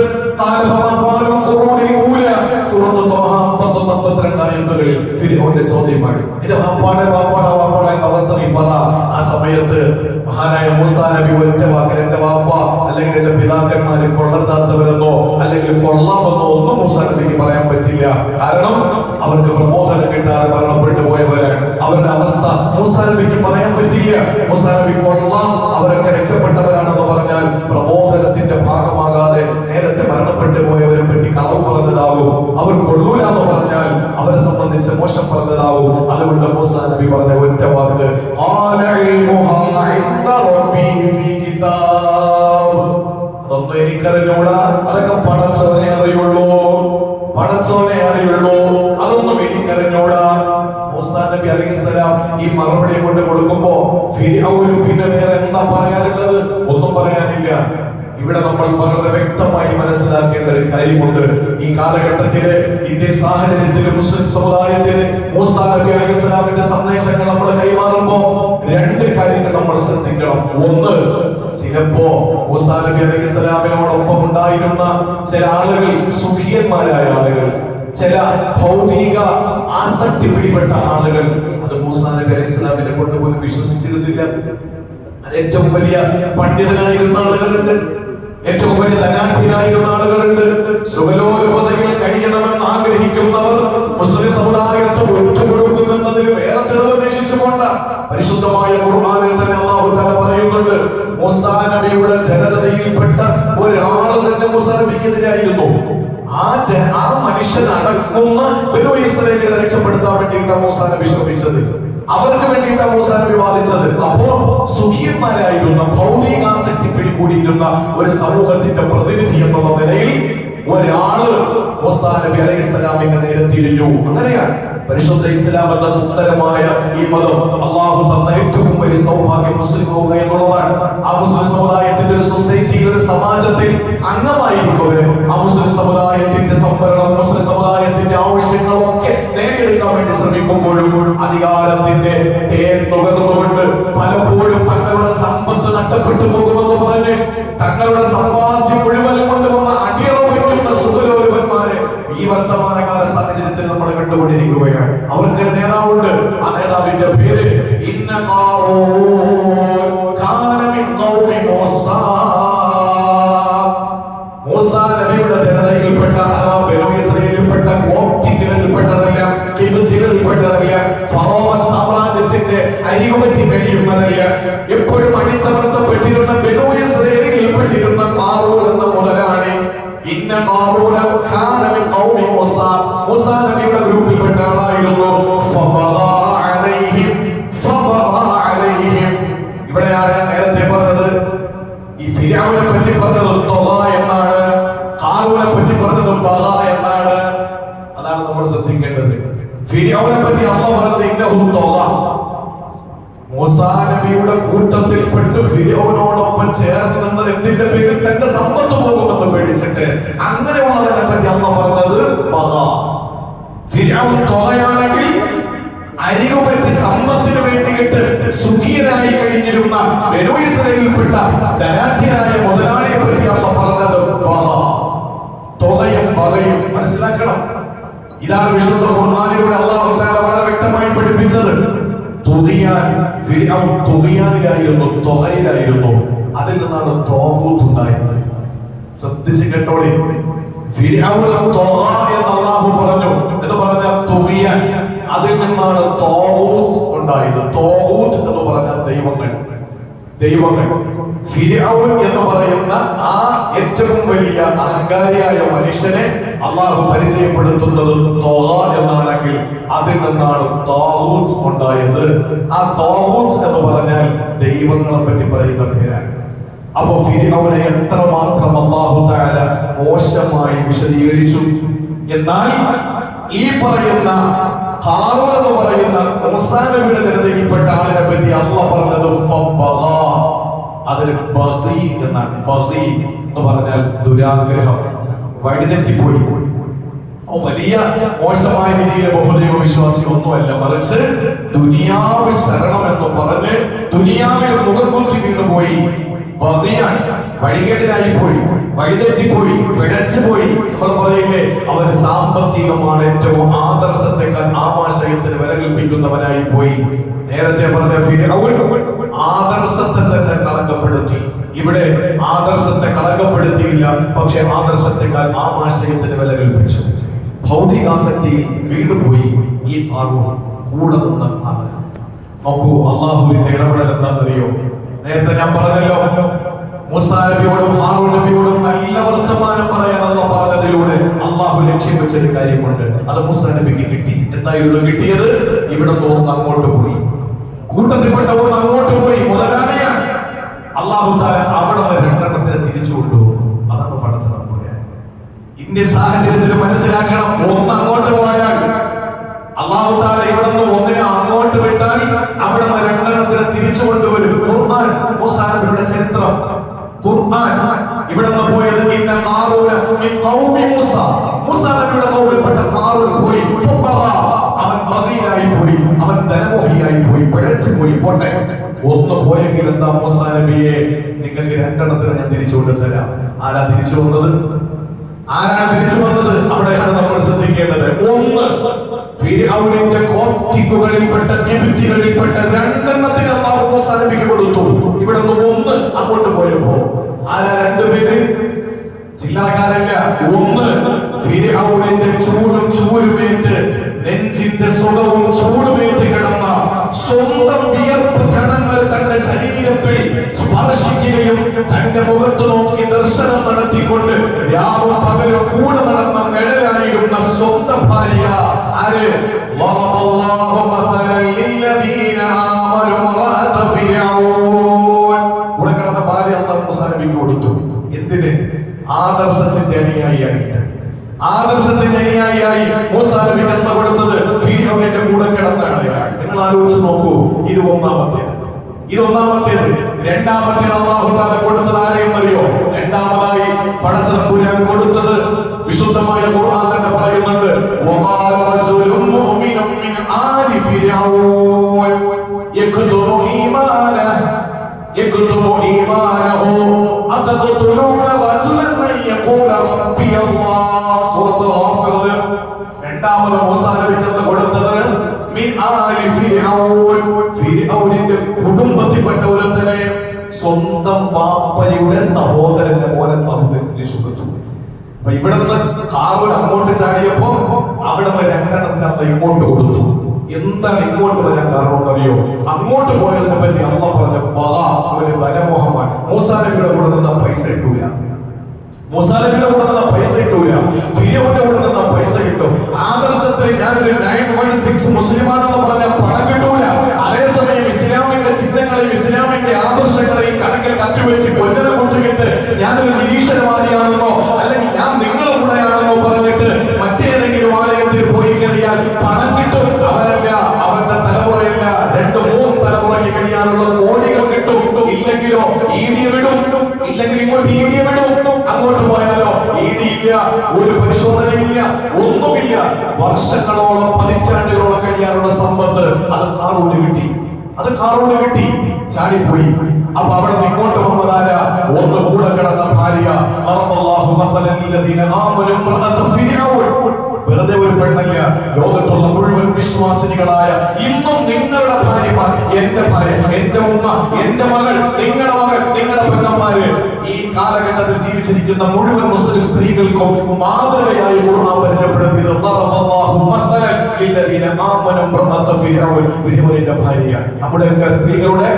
ഫിർഔന്റെ ചോദ്യമാണ്, നിന്റെ വാപ്പാടെ അവസ്ഥ നീ പറ. ആ സമയത്ത് മഹാനായ മൂസാ നബി ഒറ്റ വാക്കിൽ എന്റെ വാപ്പ അല്ലെങ്കിൽ എന്റെ പിതാക്കന്മാര് കൊള്ളരുതാത്തവരെന്നോ അല്ലെങ്കിൽ കൊള്ളാമെന്നോ ഒന്നും മൂസാ നബിക്ക് പറയാൻ പറ്റില്ല. കാരണം അവർക്ക് പ്രബോധനം കിട്ടാതെ മരണപ്പെട്ടു പോയവരാണ്. അവരുടെ അവസ്ഥ മൂസാ നബിക്ക് പറയാൻ പറ്റില്ല. മൂസാ നബി കൊള്ളാം, അവരൊക്കെ രക്ഷപ്പെട്ടവരാണെന്ന് പറഞ്ഞാൽ പ്രബോധനത്തിന്റെ ഭാഗമാകാതെ നേരത്തെ മരണപ്പെട്ടു പോയവരെ പറ്റി കളവ് പറഞ്ഞതാവും. അവർ കൊള്ളൂല എന്ന് പറഞ്ഞാൽ അവരെ സംബന്ധിച്ച് മോശം പറഞ്ഞതാവും. അതുകൊണ്ട് മൂസാ നബി പറഞ്ഞ ഒറ്റ വാക്ക്, അതൊന്നും എനിക്കറിഞ്ഞൂടാ, അതൊക്കെ പടച്ചവനെ അറിയുള്ളൂ, അതൊന്നും എനിക്കറിഞ്ഞൂടാ. മൂസാ നബി അലൈഹിസ്സലാം ഈ മറുപടി കൊണ്ട് കൊടുക്കുമ്പോ ഫിർഔന് പിന്നെ വേറെ എന്താ പറയാനുള്ളത്? ഒന്നും പറയാനില്ല. ഇവിടെ നമ്മൾ വളരെ വ്യക്തമായി മനസ്സിലാക്കേണ്ട ഒരു കാര്യമുണ്ട്. ഈ കാലഘട്ടത്തില് ഇന്ത്യൻ സാഹചര്യത്തില് മുസ്ലിം സമുദായത്തിന് മൂസാ നബി അലൈഹിസ്സലാമിന്റെ സന്ദേശങ്ങൾ നമ്മൾ കൈമാറുമ്പോ രണ്ട് കാര്യങ്ങൾ നമ്മൾ ശ്രദ്ധിക്കണം. ഒന്ന്, ചിലപ്പോ മൂസാ നബി അലൈഹിസ്സലാമിനോടൊപ്പം ഉണ്ടായിരുന്ന ചില ആളുകൾ സുഖിയന്മാരായ ആളുകൾ, ചില ഭൗതിക ആസക്തി പിടിപെട്ട ആളുകൾ അത് മൂസാ നബി അലൈഹിസ്സലാമിനെ കൊണ്ടുപോലും വിശ്വസിച്ചിരുന്നില്ല. അത് ഏറ്റവും വലിയ പണ്ഡിതനായിരുന്ന ആളുകളുണ്ട്, ഏറ്റവും വലിയ ധനാഢ്യനായിരുന്ന ആളുകളുണ്ട്. സുഖലോലുപതയിൽ കഴിയണമെന്ന് ആഗ്രഹിക്കുന്നവർ മുസ്ലിം സമുദായത്തെ ഒറ്റുകൊടുക്കുന്നതിൽ വേറെ തെളിവ് അന്വേഷിച്ചു പോണ്ട. പരിശുദ്ധമായ ഖുർആനിൽ തന്നെ അല്ലാഹു തആല പറയുന്നുണ്ട്, മൂസാ നബിയുടെ ജനതയിൽപ്പെട്ട ഒരാൾ തന്നെ മൂസാ നബിക്കെതിരായിരുന്നു. ആ മനുഷ്യൻ അടങ്ങുന്ന ബനൂ ഇസ്രായേലിനെ രക്ഷപ്പെടുത്താൻ വേണ്ടിയിട്ടാണ് മൂസാ നബി ശ്രമിച്ചത്, അവർക്ക് വേണ്ടിയിട്ടാണ് മൂസാ നബി വാദിച്ചത്. അപ്പോ സുഖിയന്മാരായിരുന്ന ഭൗതികാസക്തി പിടികൂടിയിരുന്ന ഒരു സമൂഹത്തിന്റെ പ്രതിനിധി എന്നുള്ള നിലയിൽ ഒരാള് മൂസാ നബി അലൈഹിസ്സലാമിന്റെ നേരെ തിരിഞ്ഞു. അങ്ങനെയാണ് പരിശുദ്ധ ഇസ്ലാം എന്ന സുന്ദരമായ ഈ മതം അല്ലാഹു തന്ന ഏറ്റവും വലിയ സൗഭാഗ്യം മുസ്ലിം ആവുക എന്നുള്ളതാണ്. ആ മുസ്ലിം സമുദായത്തിന്റെ ഒരു സൊസൈറ്റിയിൽ, ഒരു സമാജത്തിൽ അംഗമായിരിക്കുന്നവര് ആ മുസ്ലിം സമുദായത്തിന്റെ സംവരണം, മുസ്ലിം സമുദായത്തിന്റെ ആവശ്യങ്ങളൊക്കെ നേടിയെടുക്കാൻ വേണ്ടി ശ്രമിക്കുമ്പോഴും അധികാരത്തിന്റെ തേൻ നുകർന്നുകൊണ്ട് പലപ്പോഴും തങ്ങളുടെ സമ്പത്ത് നഷ്ടപ്പെട്ടു പോകുമെന്ന് പറഞ്ഞ് തങ്ങളുടെ സമ്പാദ്യം മുഴുവനും കൊണ്ടുവന്ന അടിയറ വയ്ക്കുന്ന സുഖലോലുപന്മാരെ ഈ വർത്തമാനകാല സാഹചര്യത്തിൽ നമ്മൾ കണ്ടുകൊണ്ടിരിക്കുകയാണ്. അവർക്ക് നേതാവുണ്ട്. ആ നേതാവിന്റെ പേര് ഇന്ന ഖാറൂൻ കാന മിൻ ഖൗമി മൂസാ. മൂസാ നബിയുടെ ജനതയിൽപ്പെട്ട ബനൂ ഇസ്രായേലിൽപ്പെട്ട കോപ്റ്റികളിൽപ്പെട്ടതല്ല, കിബുത്തികളിൽപ്പെട്ടതല്ല, ഫറോവൻ സാമ്രാജ്യത്തിന്റെ അരികുപറ്റി കഴിയുന്നതല്ല, എപ്പോഴും അടിച്ചമർത്തപ്പെട്ടിരുന്ന ബനൂ ഇസ്രായേലിൽപ്പെട്ടിരുന്ന ഖാറൂൻ എന്ന മുതലാണ്. ഇന്ന ഖാറൂന കാന മിൻ ഖൗമി മൂസാ, മൂസാ നബിയുടെ ഗ്രൂപ്പിൽപ്പെട്ട ആളായിരുന്നു. ഫബഗാ അലൈഹിം. ഇവിടെയാണ് ഞാൻ നേരത്തെ പറഞ്ഞത്, ഈ ഫിർഔനെ പറ്റി പറഞ്ഞത് തൊഗാ എന്നാണ്, ഖാറൂനെ പറ്റി പറഞ്ഞത് ബഗാ എന്നാണ്. അതാണ് നമ്മൾ ശ്രദ്ധിക്കേണ്ടത്. ഫിർഔനെ പറ്റി അല്ലാഹു പറഞ്ഞത് ഇന്നഹു തൊഗാ. മൂസാ നബിയുടെ കൂട്ടത്തിൽപ്പെട്ട് ഫിർഔനോടൊപ്പം ചേർന്ന് നിന്നത് എന്തിന്റെ പേരിൽ? തന്റെ സമ്പത്ത് പോകുമെന്ന് പേടിച്ചിട്ട്. അങ്ങനെയുള്ളതിനെ പറ്റി അല്ലാഹു പറഞ്ഞത് ബഗാ. ഫിർഔൻ തൊഗയാണെങ്കിൽ അരികുപറ്റി സമ്പത്തിന് വേണ്ടിയിട്ട് സുഖിയനായി കഴിഞ്ഞിരുന്ന ബനൂ ഇസ്രായേലിൽപ്പെട്ട ധനാഢ്യനായ മുതലാളിയെ പറ്റി അല്ലാഹു പറഞ്ഞത് ബഗാ. തൊഗയും ബഗയും മനസ്സിലാക്കണം. ഇതാണ് വിശുദ്ധ ഖുർആനിലൂടെ അല്ലാഹു തആല വളരെ വ്യക്തമായി പഠിപ്പിച്ചത്. ഫിർഔൻ തുഗയാനിലായിരുന്നു, തൊഗയിലായിരുന്നു. അതിൽ നിന്നാണ് തോഗൂത്ത് ഉണ്ടായത്. ശ്രദ്ധിച്ച് കേട്ടോളി. ഫിർഔൻ തൊഗ എന്ന് അല്ലാഹു പറഞ്ഞു എന്ന് പറഞ്ഞ തുഗയാൻ, അതിൽ നിന്നാണ് തോഗൂത്ത് ഉണ്ടായത്. തോഗൂത്ത് എന്ന് പറഞ്ഞ ദൈവങ്ങൾ. ഫിർഔൻ എന്ന് പറയുന്ന ആ ഏറ്റവും വലിയ അഹങ്കാരിയായ മനുഷ്യനെ അല്ലാഹു പരിചയപ്പെടുത്തുന്നത് തൊഗ എന്നാണെങ്കിൽ അതിൽ നിന്നാണ് താഗൂത്ത് ഉണ്ടായത്. ആ താഗൂത്ത് എന്ന് പറഞ്ഞാൽ ദൈവങ്ങളെ പറ്റി പറയുന്ന പേരാണ്. അപ്പൊ ഫിർഔനെ എത്രമാത്രം അല്ലാഹു തആല മോശമായി വിശദീകരിച്ചു. എന്നാൽ ഈ പറയുന്ന ഹാറൂൻ എന്ന് പറയുന്ന മൂസാ നബിയുടെ ജനതയിൽപ്പെട്ട ആളിനെ പറ്റി അല്ലാഹ് പറഞ്ഞത് ഫബഗാ, അതിന് ബഗി എന്നാണ്. ബഗി എന്ന് പറഞ്ഞാൽ ദുരാഗ്രഹം, വഴിതെറ്റിപ്പോയി. വലിയ മോശമായ രീതിയിലെ ബഹുദൈവ വിശ്വാസി ഒന്നുമല്ല, മറിച്ച് ദുനിയാവ് ശരണം എന്ന് പറഞ്ഞ് ദുനിയാവിൽ മുഖംകുത്തി വീണുപോയി. ബഗിയാണ്, വഴികേടിനായി പോയി, വഴിതെറ്റിപ്പോയി, പിഴച്ചുപോയി. നമ്മൾ പറയില്ലേ, അവർ സാമ്പത്തികമാണ് ഏറ്റവും ആദർശത്തെക്കാൾ ആമാശയത്തിന് വില കൽപ്പിക്കുന്നവനായി പോയി. നേരത്തെ പറഞ്ഞ ഫിർഔൻ ആദർശത്തെ തന്നെ കളങ്കപ്പെടുത്തി. ഇവിടെ ആദർശത്തെ കളങ്കപ്പെടുത്തിയില്ല, പക്ഷെ ആദർശത്തെക്കാൾ ആമാശയത്തിന് വില കൽപ്പിച്ചു. ഭൗതികാസക്തിയിൽ വീണുപോയി ഈ ഹാറൂൻ. കൂടെ നിന്ന ആള് നോക്കൂ, അള്ളാഹുവിന്റെ ഇടപെടൽ എന്താണെന്നറിയോ? നേരത്തെ ഞാൻ പറഞ്ഞല്ലോ, മൂസാ നബിയോടും ഹാറൂൻ നബിയോടും നല്ല വർത്തമാനം പറയാനുള്ള പറഞ്ഞതിലൂടെ അള്ളാഹു ലക്ഷ്യം വെച്ചൊരു കാര്യമുണ്ട്. അത് മൂസാ നബിക്ക് കിട്ടി. എന്തായിരുന്നു കിട്ടിയത്? ഇവിടെ തോന്നുന്ന അങ്ങോട്ട് പോയി, കൂട്ടത്തിൽപ്പെട്ടവർ അങ്ങോട്ട് പോയി, മുതലാളിയാണ്. അള്ളാഹു താല അവിടെ നിന്ന് രണ്ടെണ്ണത്തിനെ തിരിച്ചു കൊണ്ടുപോകും. അതാണ് പഠിച്ചത്. ഇന്ത്യൻ സാഹചര്യത്തിൽ മനസ്സിലാക്കണം, ഒന്ന് അങ്ങോട്ട് പോയാൽ അള്ളാഹു താല ഇവിടെ നിന്ന് ഒന്നിനെ അങ്ങോട്ട് വിട്ടാൽ അവിടെ നിന്ന് രണ്ടെണ്ണത്തിനെ തിരിച്ചു കൊണ്ടുവരും. ഖുർആൻ മൂസാ നബിയുടെ ചരിത്രം, ഖുർആൻ ഇവിടെ നിന്ന് പോയത് ഇന്ന ഖാറൂന മിൻ ഖൗമി മൂസ, മൂസാ നബിയുടെ ഖൗമിൽപ്പെട്ട ഖാറൂൻ പോയി. അവൻ ബഗീയായി പോയി, അവൻ ധനമോഹിയായി പോയി, പിഴച്ചു പോയി. പോട്ടെ, ഒന്ന് പോയെങ്കിൽ എന്താ മൂസാ നബിയെ, നിങ്ങൾക്ക് രണ്ടെണ്ണത്തിന് ഞാൻ തിരിച്ചു കൊണ്ടുതരാം. ആരാ തിരിച്ചു വന്നത്? ആരാണ് തിരിച്ചു വന്നത്? അവിടെയാണ് നമ്മൾ ശ്രദ്ധിക്കേണ്ടത്. ഒന്ന്, ഫിർഔനിന്റെ കോട്ടിക്കുകളിൽപ്പെട്ട കിബിത്തികളിൽപ്പെട്ട രണ്ടെണ്ണത്തിന് അല്ലാഹു മൂസാ നബിക്ക് കൊടുത്തു. ഇവിടെ നിന്ന് ഒന്ന് അങ്ങോട്ട് പോയപ്പോ ആരാ? രണ്ടുപേര്, ചില്ലറക്കാരല്ല. ഒന്ന്, ഫിർഔനിന്റെ ചൂടും ചൂരുമേറ്റ് നെഞ്ചിന്റെ സുഖവും ചൂടുമേറ്റ് കിടന്ന സ്വന്തം വിയർപ്പ് കണങ്ങൾ തന്റെ ശരീരത്തിൽ സ്പർശിക്കുകയും തന്റെ മുഖത്ത് നോക്കി ദർശനം നടത്തിക്കൊണ്ട് രാവും പകലും കൂടെ നടന്ന നിഴലായിരുന്ന സ്വന്തം ഭാര്യ ആര്? കൂടെ കിടന്ന ഭാര്യ അല്ലാഹു മൂസാ നബിക്ക് കൊടുത്തു. എന്തിന്? ആദർശത്തിന്റെ അനുയായിയായിട്ട്. ആദർശത്തിന്റെ അനുയായിയായി മൂസാ നബിക്ക് എന്താ കൊടുത്തത്? ഫിർഔനിന്റെ കൂടെ കിടന്നാണ് അയാൾ. നിങ്ങൾ ആലോചിച്ച് നോക്കൂ, ഇത് ഒന്നാമത്തേത്. രണ്ടാമത്തേത് അല്ലാഹു തആല കൊടുത്തത് ആരെയും അറിയോ? രണ്ടാമതായി പടച്ചതമ്പുരാൻ കൊടുത്തത് വിശുദ്ധമായ ഖുർആൻ തന്നെ പറയുന്നുണ്ട്, വഖാല റജുലുൻ മുഅ്മിനും മിൻ ആലി ഫിർഔൻ യക്തുമു ഈമാനഹു അതഖ്തുലൂന റജുലൻ മൻ യഖൂല റബ്ബി അല്ലാഹ്. സൂറത്തുൽ ഗാഫിർ. രണ്ടാമത് മൂസാ നബിക്ക് കൊടുത്തത് മിൻ ആലി ഫിർഔൻ, ഫിർഔനിന്റെ കുടുംബത്തിൽപ്പെട്ട ഒരുത്തനെ, സ്വന്തം വാപ്പയുടെ സഹോദരന്റെ മോനെ തിരിച്ചു കൊടുത്തു. അപ്പൊ ഇവിടെ നിന്ന് ഹാറൂൻ അങ്ങോട്ട് ചാടിയപ്പോ അവിടെ നിന്ന് രണ്ടെണ്ണത്തിനകത്ത് ഇങ്ങോട്ട് കൊടുത്തു. എന്താണ് ഇങ്ങോട്ട് വരാൻ കാരണം അറിയോ? അങ്ങോട്ട് പോയതിനെ പറ്റി അല്ലാഹ് പറഞ്ഞ അവന് ബലമോഹമാണ്. മൂസാ നബിയുടെ കൂടെ നിന്ന പൈസ കിട്ടൂല, മൂസാ നബിയുടെ കൂടെ നിന്ന പൈസ കിട്ടൂല, ഫിർഔന്റെ കൂടെ നിന്ന പൈസ കിട്ടും. ആദർശത്തിൽ ഞാനൊരു 916 മുസ്ലിമാണെന്ന് പറഞ്ഞാൽ പണം കിട്ടൂല. അതേസമയം ഇസ്ലാമിന്റെ ചിഹ്നങ്ങളെയും ഇസ്ലാമിന്റെ ആദർശങ്ങളെയും കണക്കിൽ കത്തിവെച്ച് കൊല്ലനെ കൂട്ടുകിട്ട് ഞാനൊരു നിരീശ്വരവാദിയാണെന്നോ അല്ലെങ്കിൽ ഞാൻ നിങ്ങളുടെ കൂടെയാണെന്നോ പറഞ്ഞിട്ട് മറ്റേതെങ്കിലും ആലയത്തിൽ പോയി കഴിഞ്ഞാൽ പണം കിട്ടും. അവരല്ല, അവരുടെ തലമുറയല്ല, 2-3 തലമുറയ്ക്ക് കഴിയാനുള്ള കോടികൾ കിട്ടും. ഇല്ലെങ്കിലോ ഈടിയ വിടും, ഇല്ലെങ്കിൽ ഇങ്ങോട്ട് ഈടിയ വിടും. അങ്ങോട്ട് പോയാലോ ഈടിയില്ല, ഒരു പരിശോധനയില്ല, ഒന്നുമില്ല. വർഷങ്ങളോളം പതിറ്റാണ്ടുകളോളം കഴിയാനുള്ള സമ്പത്ത് അത് ഹാറൂന് കിട്ടി, അത് ഹാറൂന് കിട്ടി. ചാടിപ്പോയി. അപ്പൊ അവിടെ ഇങ്ങോട്ട് വന്നതാരാ? ഒന്ന് കൂടെ കിടന്ന ഭാര്യ. വെറുതെ ഒരു പെണ്ണല്ല, ലോകത്തുള്ള മുഴുവൻ വിശ്വാസിനികളായ ഇന്നും നിങ്ങളുടെ ഭാര്യമാർ, എന്റെ ഭാര്യ, എന്റെ ഉമ്മ, എന്റെ മകൾ, നിങ്ങളുടെ മകൾ, നിങ്ങളുടെ പെണ്ണന്മാര്, ഈ കാലഘട്ടത്തിൽ ജീവിച്ചിരിക്കുന്ന മുഴുവൻ മുസ്ലിം സ്ത്രീകൾക്കും മാതൃകയായി ഖുർആൻ പരിചയപ്പെടുത്തിയത് ഫിർഔനിന്റെ ഭാര്യ. നമ്മുടെയൊക്കെ സ്ത്രീകളുടെ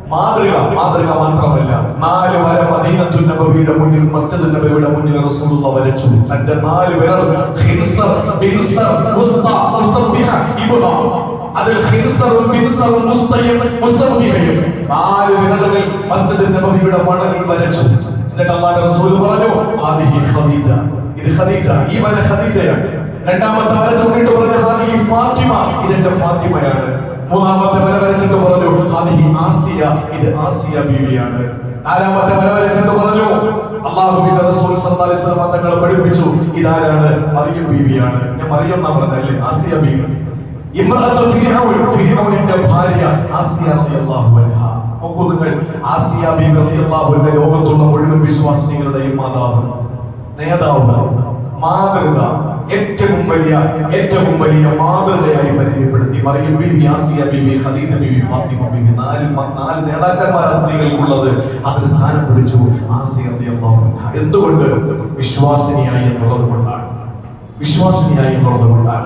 മാതൃക മാത്രമല്ല, 4 വര മദീനത്തുൻ നബവിയുടെ മുന്നിൽ, മസ്ജിദുൻ നബവിയുടെ മുന്നിൽ റസൂലുള്ളാഹി വരച്ചു. തന്റെ 4 വിരൽ ഖിൻസർ, ബിൻസർ, മുസ്ത, മുസബ്ബിഹ, ഇബ്ഹാം. അതിൽ ഖിൻസറും ബിൻസറും മുസ്തയും മുസബ്ബിഹയും 4 വിരലുകൾ മസ്ജിദുൻ നബവിയുടെ മണലിൽ വരച്ചു. എന്നിട്ട് അല്ലാഹുവിന്റെ റസൂൽ പറഞ്ഞു, ഹാദിഹി ഖദീജ, ഇത് ഖദീജ, ഈ വര ഖദീജയാണ്. രണ്ടാമത്തെ വര ചൂണ്ടിട്ട് പറഞ്ഞു ഹാദിഹി ഫാത്തിമ, ഇതെന്റെ ഫാത്തിമയാണ്. മൂന്നാമത്തെ വര വരച്ചിട്ട് പറഞ്ഞു ഹാദിഹി ആസിയ, ഇത് ആസിയ ബീവിയാണ്. നാലാമത്തെ വര വരച്ചിട്ട് പറഞ്ഞു അല്ലാഹുവിന്റെ റസൂൽ സല്ലല്ലാഹു അലൈഹി വസല്ലം തങ്ങൾ പഠിപ്പിച്ചു ഇതാരാണ്? മറിയം ബീവിയാണ്. ഞാൻ മറിയം എന്നാ പറഞ്ഞല്ലേ, ആസിയ ബീവി. ഇംറഅത്തു ഫിർഔൻ, ഫിർഔനിന്റെ ഭാര്യ ആസിയ റളിയല്ലാഹു അൻഹാ. നോക്കൂ നിങ്ങൾ, ആസിയ ബീവി റളിയല്ലാഹു അൻഹ ലോകത്തുള്ള മുഴുവൻ വിശ്വാസികളുടെയും മാതാവ്, നേതാവ്, മാതൃക, ഏറ്റവും വലിയ മാതൃകയായി പരിചയപ്പെടുത്തി. മറിയം ബീവി, ആസിയ ബീവി, ഖദീജ ബീവി, ഫാത്തിമ ബീവി, നാല് നേതാക്കന്മാരാ സ്ത്രീകൾക്കുള്ളത്. അതിൽ സ്ഥാനം പിടിച്ചു ആസിയ റളിയല്ലാഹു അൻഹ. എന്തുകൊണ്ട്? വിശ്വാസിനിയായി എന്നുള്ളത് കൊണ്ടാണ്.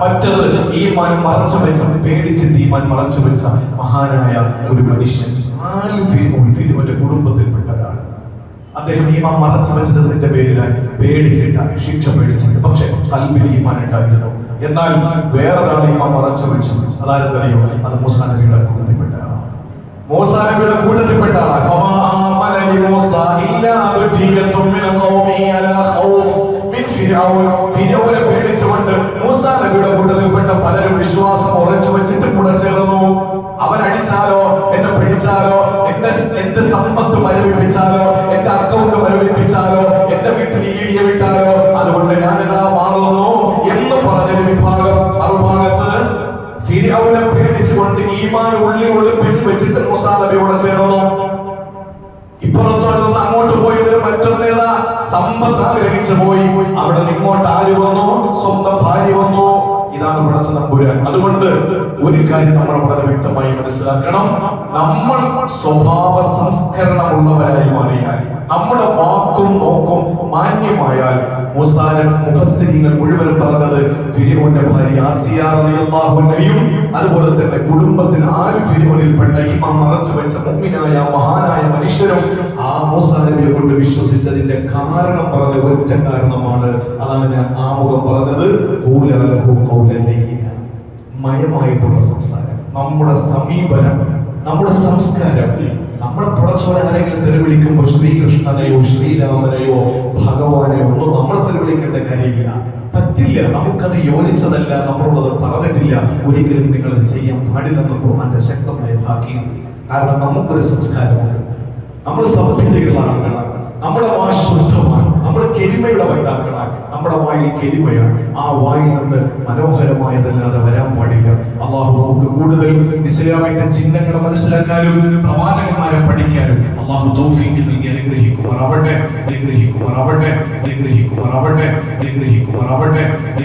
മറ്റത് ഈമാൻ മറച്ചു വെച്ച, പേടിച്ചിട്ട് ഈമാൻ മറച്ചു വെച്ച മഹാനായ ഒരു മനുഷ്യൻ. ഫിർഔന്റെ കുടുംബത്തിൽപ്പെട്ടവരാണ്. അദ്ദേഹം ഈമാൻ മറച്ചു വെച്ചതിന്റെ പേരിലായി പേടിച്ചിട്ടാണ്, ശിക്ഷ പേടിച്ചിട്ട്. പക്ഷെ കൽബിൽ ഈമാൻ ഉണ്ടായിരുന്നു. എന്നാൽ വേറൊരാൾ ഈമാൻ മറച്ചു വെച്ചു. അതാരെന്നറിയോ? അത് മൂസാ നബിയുടെ കൂട്ടത്തിൽപ്പെട്ട ആളാണ്. മൂസാ നബിയുടെ കൂട്ടത്തിൽപ്പെട്ട ആളാണ്. ഫിർഔനെ പേടിച്ചുകൊണ്ട് മൂസാ നബിയുടെ കൂട്ടത്തിൽപ്പെട്ട പലരും വിശ്വാസം ഉറച്ചു വെച്ചിട്ട് കൂടെ ചേർന്നു. അവൻ അടിച്ചാലോ, എന്നെ പിടിച്ചാലോ, എന്റെ സമ്പത്ത് മരവിപ്പിച്ചാലോ, എന്റെ അക്കൗണ്ട് മരവിപ്പിച്ചാലോ, എന്റെ വീട്ടിൽ ഈടിയെ വിട്ടാലോ, അതുകൊണ്ട് ഞാനിതാ മാറുന്നു എന്ന് പറഞ്ഞൊരു വിഭാഗം. മറുഭാഗത്ത് ഫിർഔനെ പേടിച്ചുകൊണ്ട് ഈമാൻ ഉള്ളിൽ ഒളിപ്പിച്ച് വെച്ചിട്ട് മൂസാ നബിയോടെ ചേർന്നു. ഇപ്പുറത്തോട്ട് അങ്ങോട്ട് പോയിട്ട് മറ്റൊന്നേതാ സമ്പത്ത് ആഗ്രഹിച്ചു പോയി. അവിടെ നിങ്ങോട്ട് ആര് വന്നു? സ്വന്തം ഭാര്യ വന്നു. ഇതാണ് പടച്ച തമ്പുരാൻ. അതുകൊണ്ട് ഒരു കാര്യം നമ്മൾ വളരെ വ്യക്തമായി മനസ്സിലാക്കണം. നമ്മൾ സ്വഭാവ സംസ്കരണമുള്ളവരായി മാറിയാൽ, നമ്മുടെ വാക്കും നോക്കും മാന്യമായാൽ, മുഫസ്സിരീങ്ങൾ മുഴുവനും പറഞ്ഞത് ഫിർഔന്റെ ഭാര്യ ആസിയ റളിയല്ലാഹു അൻഹയും അതുപോലെ തന്നെ കുടുംബത്തിൽ ആര് ഫിർഔനിൽപ്പെട്ട ഈമാൻ മറച്ചു വെച്ച മുഅ്മിനായ മഹാനായ മനുഷ്യരും ആ മൂസാ നബിയെ കൊണ്ട് വിശ്വസിച്ചതിന്റെ കാരണം പറഞ്ഞ ഒറ്റ കാരണമാണ്. അതാണ് ഞാൻ ആമുഖം പറഞ്ഞത്. മയമായിട്ടുള്ള സംസാരം, നമ്മുടെ സമീപനം, നമ്മുടെ സംസ്കാരം. നമ്മുടെ പുറച്ചോടെ ആരെങ്കിലും തെരുവിളിക്കുമ്പോൾ ശ്രീകൃഷ്ണനെയോ ശ്രീരാമനെയോ ഭഗവാനെയോ ഒന്നും നമ്മൾ തെരുവിളിക്കേണ്ട കാര്യമില്ല. പറ്റില്ല, നമുക്കത് യോജിച്ചതല്ല, നമ്മളോടത് പറഞ്ഞിട്ടില്ല. ഒരിക്കലും നിങ്ങളത് ചെയ്യാൻ പാടില്ലെന്ന് ഖുർആന്റെ ശക്തമായ താക്കീത്. കാരണം നമുക്കൊരു സംസ്കാരമുണ്ട്, നമ്മൾ സഭ്യതയുള്ള ആളുകളാണ്, നമ്മുടെ വായ ശുദ്ധമാണ്, നമ്മുടെ കെരിമയുടെ വക്താക്കളാണ്, നമ്മുടെ വായിൽ കെരിമയാണ്. ആ വായിൽ നിന്ന് മനോഹരമായതല്ലാതെ വരാൻ പാടില്ല. അള്ളാഹു നമുക്ക് കൂടുതൽ ഇസ്ലാമിന്റെ ചിഹ്നങ്ങളെ മനസ്സിലാക്കാനും പ്രവാചകന്മാരെ പഠിക്കാനും അള്ളാഹു തൗഫീഖ് നൽകി അനുഗ്രഹിക്കുമാറാവട്ടെ.